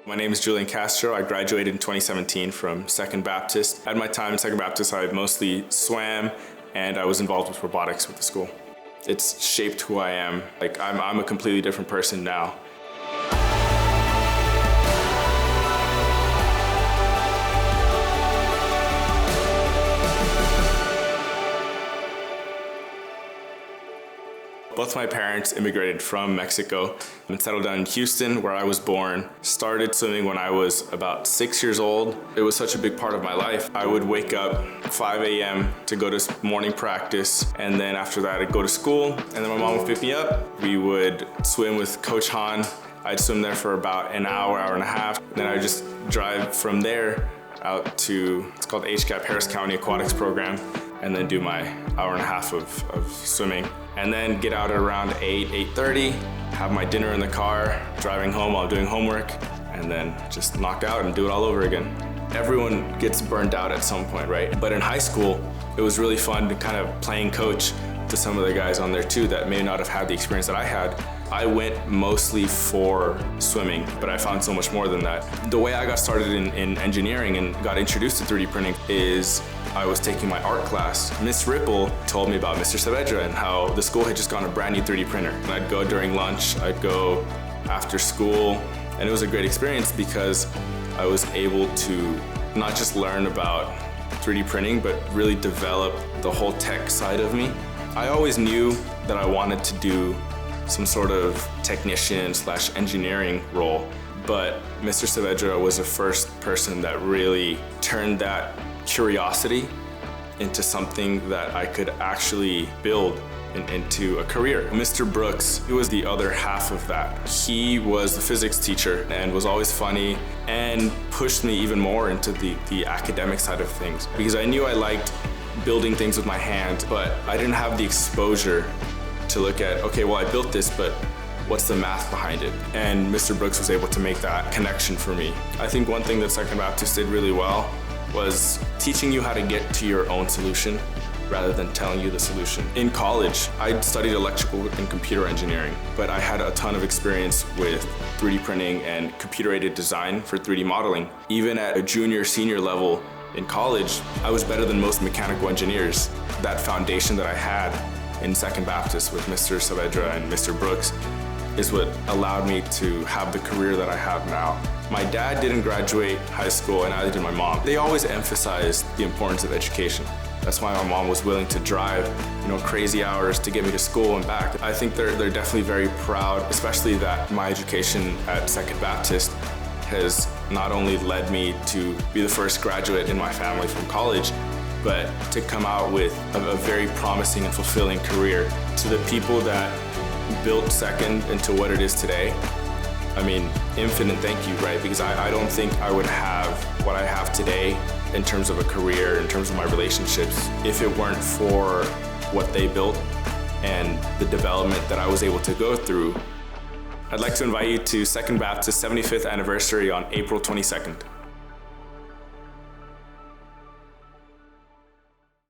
My name is Julian Castro. I graduated in 2017 from Second Baptist. At my time in Second Baptist, I mostly swam and I was involved with robotics with the school. It's shaped who I am. I'm a completely different person now. Both my parents immigrated from Mexico and settled down in Houston, where I was born. Started swimming when I was about 6 years old. It was such a big part of my life. I would wake up 5 a.m. to go to morning practice, and then after that I'd go to school, and then my mom would pick me up. We would swim with Coach Han. I'd swim there for about an hour, hour and a half. Then I'd just drive from there out to, it's called HCAP, Harris County Aquatics Program, and then do my hour and a half of swimming. And then get out at around 8:30, have my dinner in the car, driving home while doing homework, and then just knock out and do it all over again. Everyone gets burnt out at some point, right? But in high school, it was really fun to kind of playing coach to some of the guys on there too that may not have had the experience that I had. I went mostly for swimming, but I found so much more than that. The way I got started in engineering and got introduced to 3D printing is I was taking my art class. Miss Ripple told me about Mr. Saavedra and how the school had just gotten a brand new 3D printer. And I'd go during lunch, I'd go after school, and it was a great experience because I was able to not just learn about 3D printing, but really develop the whole tech side of me. I always knew that I wanted to do some sort of technician/engineering role, but Mr. Saavedra was the first person that really turned that curiosity into something that I could actually build into a career. Mr. Brooks, he was the other half of that. He was the physics teacher and was always funny and pushed me even more into the academic side of things because I knew I liked building things with my hands, but I didn't have the exposure to look at, okay, well, I built this, but what's the math behind it? And Mr. Brooks was able to make that connection for me. I think one thing that Second Baptist did really well was teaching you how to get to your own solution rather than telling you the solution. In college, I studied electrical and computer engineering, but I had a ton of experience with 3D printing and computer-aided design for 3D modeling. Even at a junior, senior level in college, I was better than most mechanical engineers. That foundation that I had in Second Baptist with Mr. Saavedra and Mr. Brooks is what allowed me to have the career that I have now. My dad didn't graduate high school and neither did my mom. They always emphasized the importance of education. That's why my mom was willing to drive, crazy hours to get me to school and back. I think they're definitely very proud, especially that my education at Second Baptist has not only led me to be the first graduate in my family from college, but to come out with a very promising and fulfilling career. To the people that built Second into what it is today, I mean, infinite thank you, right? Because I don't think I would have what I have today in terms of a career, in terms of my relationships, if it weren't for what they built and the development that I was able to go through. I'd like to invite you to Second Baptist 75th anniversary on April 22nd.